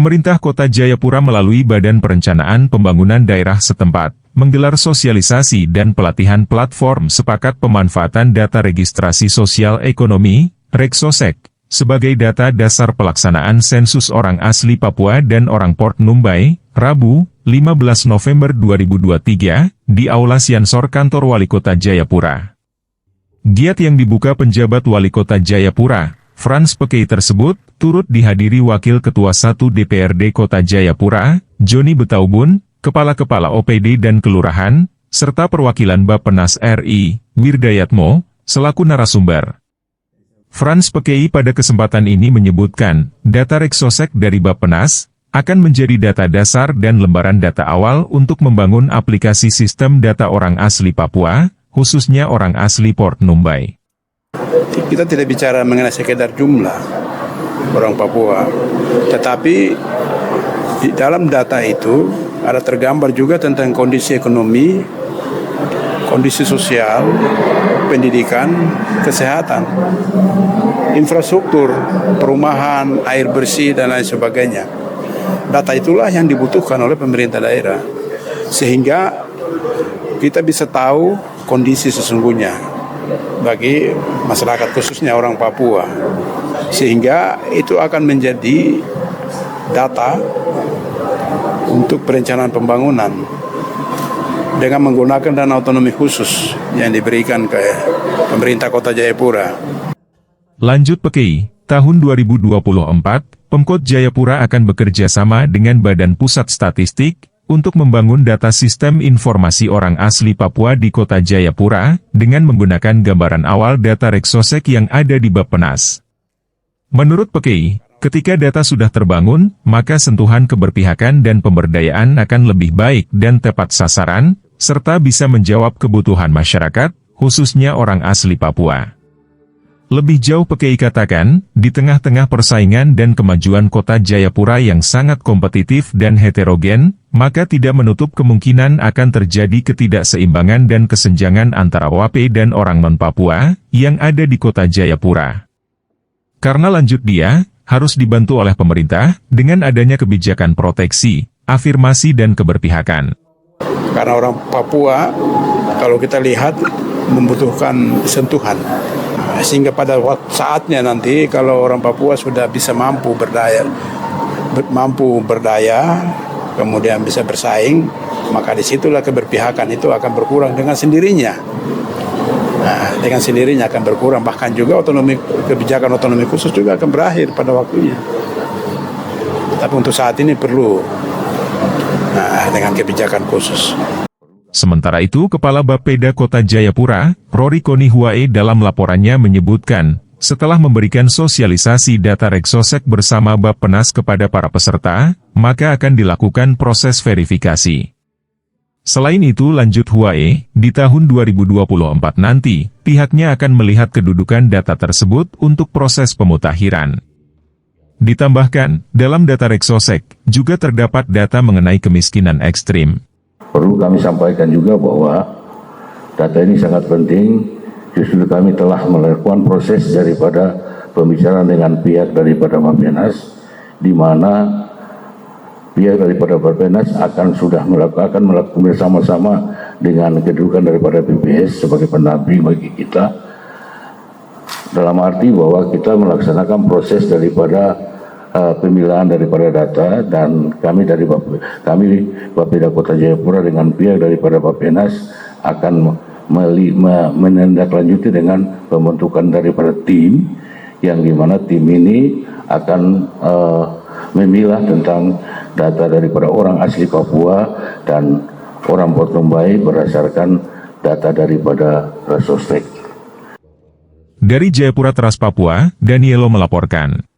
Pemerintah Kota Jayapura melalui Badan Perencanaan Pembangunan Daerah setempat, menggelar sosialisasi dan pelatihan platform sepakat pemanfaatan data registrasi sosial ekonomi, REGSOSEK, sebagai data dasar pelaksanaan sensus orang asli Papua dan orang Port Numbai, Rabu, 15 November 2023, di Aula Siansor Kantor Wali Kota Jayapura. Giat yang dibuka penjabat Wali Kota Jayapura, Frans Pekei tersebut, turut dihadiri Wakil Ketua 1 DPRD Kota Jayapura, Joni Betaubun, Kepala-Kepala OPD dan Kelurahan, serta perwakilan Bappenas RI, Wirdayatmo, selaku narasumber. Frans Pekei pada kesempatan ini menyebutkan, data REGSOSEK dari Bappenas, akan menjadi data dasar dan lembaran data awal untuk membangun aplikasi sistem data orang asli Papua, khususnya orang asli Port Numbai. Kita tidak bicara mengenai sekedar jumlah orang Papua, tetapi di dalam data itu ada tergambar juga tentang kondisi ekonomi, kondisi sosial, pendidikan, kesehatan, infrastruktur, perumahan, air bersih, dan lain sebagainya. Data itulah yang dibutuhkan oleh pemerintah daerah, sehingga kita bisa tahu kondisi sesungguhnya bagi masyarakat khususnya orang Papua, sehingga itu akan menjadi data untuk perencanaan pembangunan dengan menggunakan dana otonomi khusus yang diberikan ke pemerintah Kota Jayapura. Lanjut Pekei, tahun 2024, Pemkot Jayapura akan bekerja sama dengan Badan Pusat Statistik untuk membangun data sistem informasi orang asli Papua di Kota Jayapura, dengan menggunakan gambaran awal data REGSOSEK yang ada di Bappenas. Menurut Pekei, ketika data sudah terbangun, maka sentuhan keberpihakan dan pemberdayaan akan lebih baik dan tepat sasaran, serta bisa menjawab kebutuhan masyarakat, khususnya orang asli Papua. Lebih jauh Pekei katakan, di tengah-tengah persaingan dan kemajuan Kota Jayapura yang sangat kompetitif dan heterogen, maka tidak menutup kemungkinan akan terjadi ketidakseimbangan dan kesenjangan antara WAP dan orang non-Papua, yang ada di Kota Jayapura. Karena lanjut dia, harus dibantu oleh pemerintah, dengan adanya kebijakan proteksi, afirmasi dan keberpihakan. Karena orang Papua, kalau kita lihat, membutuhkan sentuhan. Sehingga pada saatnya nanti kalau orang Papua sudah bisa mampu berdaya, kemudian bisa bersaing, maka disitulah keberpihakan itu akan berkurang dengan sendirinya. Nah, dengan sendirinya akan berkurang, bahkan juga kebijakan otonomi khusus juga akan berakhir pada waktunya. Tapi untuk saat ini perlu dengan kebijakan khusus. Sementara itu, Kepala Bapeda Kota Jayapura, Rory Konihuae dalam laporannya menyebutkan, setelah memberikan sosialisasi data REGSOSEK bersama Bappenas kepada para peserta, maka akan dilakukan proses verifikasi. Selain itu lanjut Huae, di tahun 2024 nanti, pihaknya akan melihat kedudukan data tersebut untuk proses pemutakhiran. Ditambahkan, dalam data REGSOSEK, juga terdapat data mengenai kemiskinan ekstrim. Perlu kami sampaikan juga bahwa data ini sangat penting, justru kami telah melakukan proses daripada pembicaraan dengan pihak daripada Bappenas, di mana pihak daripada Bappenas akan melakukan bersama-sama dengan kedudukan daripada BPS sebagai pendamping bagi kita, dalam arti bahwa kita melaksanakan proses daripada pemilahan daripada data, dan kami Bapeda Kota Jayapura dengan pihak daripada Bappenas akan menindaklanjuti dengan pembentukan daripada tim, yang dimana tim ini akan memilah tentang data daripada orang asli Papua dan orang Port Numbai berdasarkan data daripada REGSOSEK. Dari Jayapura Teras Papua, Danielo melaporkan.